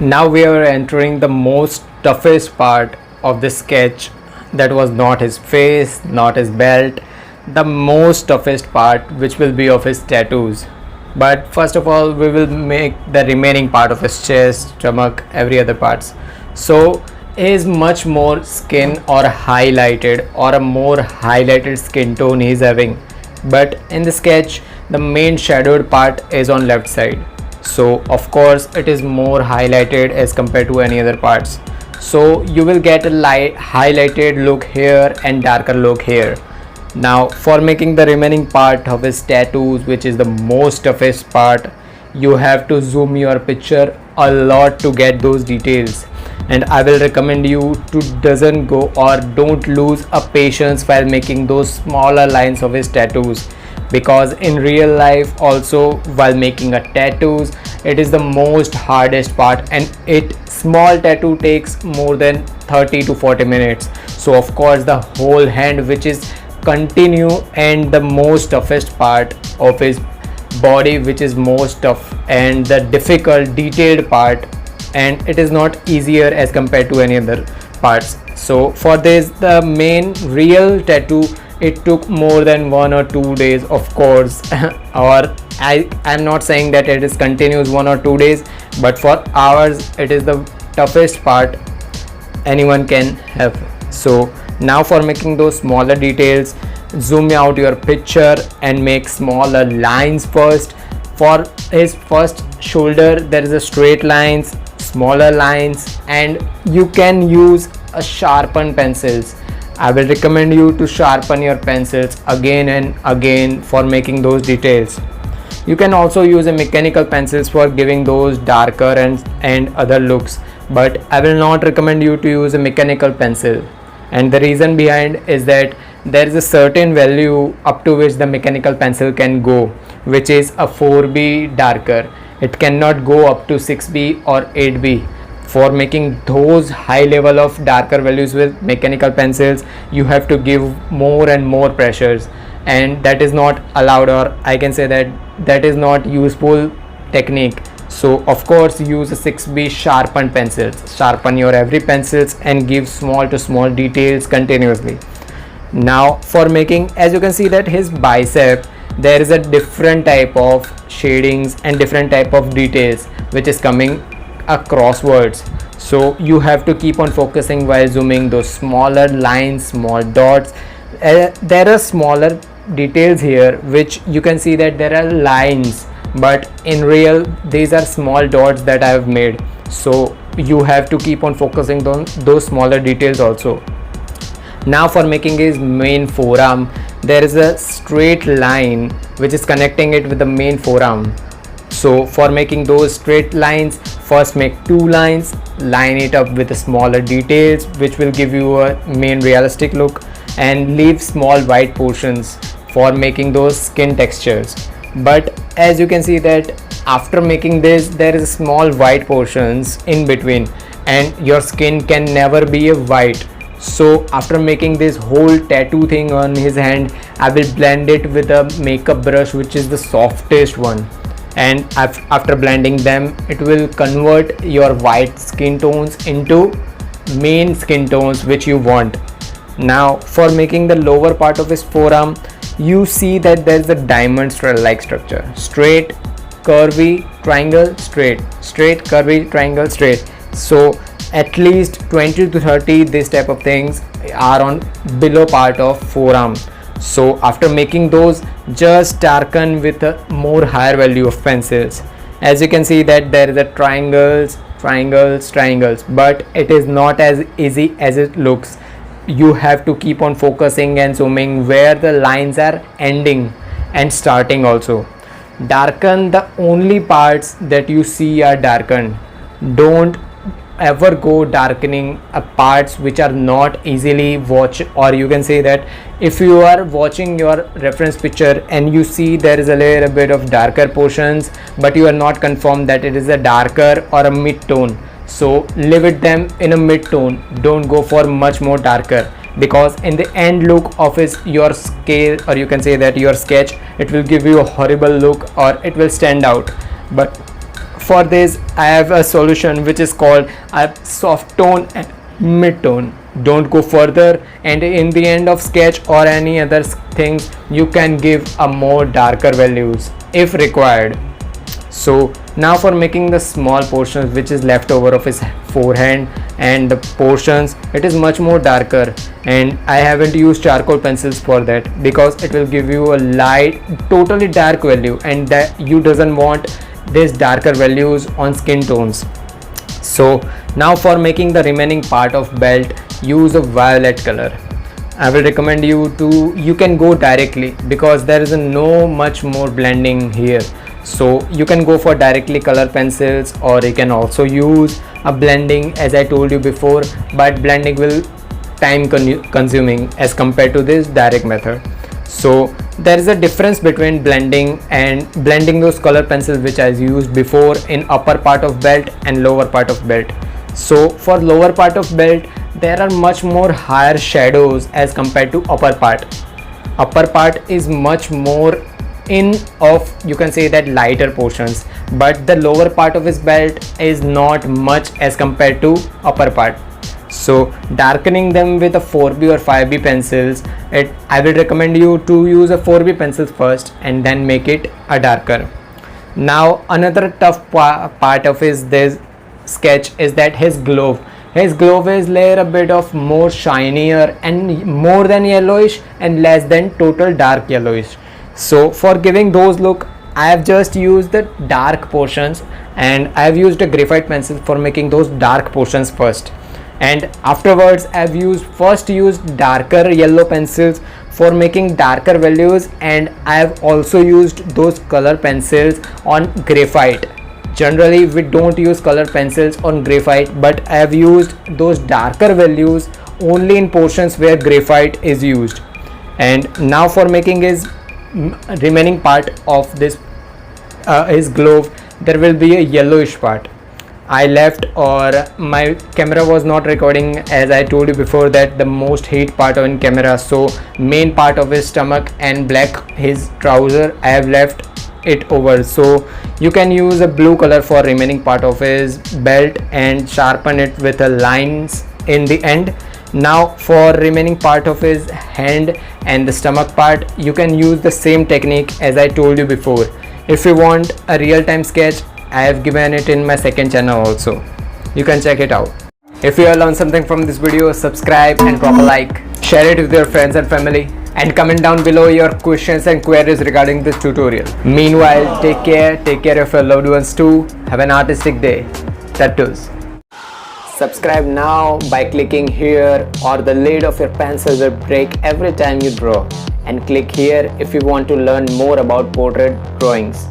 Now we are entering the most toughest part of the sketch. That was not his face, not his belt, the most toughest part, which will be of his tattoos. But first of all, we will make the remaining part of his chest, stomach, every other parts. So is much more skin or highlighted, or a more highlighted skin tone he is having. But in the sketch, the main shadowed part is on left side, so of course it is more highlighted as compared to any other parts. So you will get a light highlighted look here and darker look here. Now for making the remaining part of his tattoos, which is the most toughest part, you have to zoom your picture a lot to get those details, and I will recommend you to doesn't go or don't lose a patience while making those smaller lines of his tattoos, because in real life also while making a tattoos, it is the most hardest part, and it small tattoo takes more than 30 to 40 minutes. So of course the whole hand, which is continue, and the most toughest part of his body, which is most tough and the difficult detailed part, and it is not easier as compared to any other parts. So for this, the main real tattoo, it took more than 1 or 2 days, of course. Or I'm not saying that it is continuous 1 or 2 days, but for hours it is the toughest part anyone can have. So now for making those smaller details, zoom out your picture and make smaller lines first. For his first shoulder, there is a straight lines, smaller lines, and you can use a sharpened pencils. I will recommend you to sharpen your pencils again and again for making those details. You can also use a mechanical pencils for giving those darker and other looks, but I will not recommend you to use a mechanical pencil. And the reason behind is that there is a certain value up to which the mechanical pencil can go, which is a 4B darker. It cannot go up to 6B or 8B. For making those high level of darker values with mechanical pencils, you have to give more and more pressures, and that is not allowed, or I can say that that is not useful technique. So of course use a 6B sharpened pencils. Sharpen your every pencils and give small to small details continuously. Now for making, as you can see that his bicep, there is a different type of shadings and different type of details which is coming acrosswards. So you have to keep on focusing while zooming those smaller lines, small dots. There are smaller details here which you can see that there are lines, but in real these are small dots that I have made. So you have to keep on focusing on those smaller details also. Now for making his main forearm, there is a straight line which is connecting it with the main forearm. So for making those straight lines, first make 2 lines, line it up with the smaller details which will give you a main realistic look, and leave small white portions for making those skin textures. But as you can see that after making this, there is small white portions in between, and your skin can never be a white. So after making this whole tattoo thing on his hand, I will blend it with a makeup brush which is the softest one, and after blending them, it will convert your white skin tones into main skin tones which you want. Now for making the lower part of his forearm, you see that there is a diamond like structure: straight, curvy, triangle, straight, straight, curvy, triangle, straight. So at least 20 to 30 this type of things are on below part of forearm. So after making those, just darken with a more higher value of pencils. As you can see that there is a triangles, triangles, triangles, but it is not as easy as it looks. You have to keep on focusing and zooming where the lines are ending and starting also. Darken the only parts that you see are darkened. Don't ever go darkening parts which are not easily watch, or you can say that if you are watching your reference picture and you see there is a little bit of darker portions, but you are not confirmed that it is a darker or a mid tone, so leave it them in a mid tone. Don't go for much more darker, because in the end look of your scale, or you can say that your sketch, it will give you a horrible look or it will stand out. But for this I have a solution which is called a soft tone and mid tone. Don't go further, and in the end of sketch or any other things you can give a more darker values if required. So now for making the small portions which is left over of his forehand and the portions, it is much more darker, and I haven't used charcoal pencils for that because it will give you a light totally dark value, and that you doesn't want this darker values on skin tones. So now for making the remaining part of belt, use a violet color. I will recommend you can go directly because there is no much more blending here. So you can go for directly color pencils, or you can also use a blending as I told you before, but blending will time consuming as compared to this direct method. So there is a difference between blending and blending those color pencils which I used before in upper part of belt and lower part of belt. So for lower part of belt there are much more higher shadows as compared to upper part. Upper part is much more in of, you can say that, lighter portions, but the lower part of his belt is not much as compared to upper part. So darkening them with a 4B or 5B pencils, I will recommend you to use a 4B pencils first and then make it a darker. Now another tough part of this sketch is that his glove is layer a bit of more shinier and more than yellowish and less than total dark yellowish. So for giving those look, I have just used the dark portions, and I have used a graphite pencil for making those dark portions first, and afterwards I have first used darker yellow pencils for making darker values, and I have also used those color pencils on graphite. Generally we don't use color pencils on graphite, but I have used those darker values only in portions where graphite is used. And now for making his remaining part of this his glove, there will be a yellowish part. I left, or my camera was not recording, as I told you before, that the most heat part on camera. So main part of his stomach and black his trouser, I have left it over. So you can use a blue color for remaining part of his belt and sharpen it with a lines in the end. Now for remaining part of his hand and the stomach part, you can use the same technique as I told you before. If you want a real-time sketch, I have given it in my second channel also. You can check it out. If you have learned something from this video, subscribe and drop a like. Share it with your friends and family, and comment down below your questions and queries regarding this tutorial. Meanwhile, take care of your loved ones too. Have an artistic day. Tattoos. Subscribe now by clicking here, or the lid of your pencil will break every time you draw. And click here if you want to learn more about portrait drawings.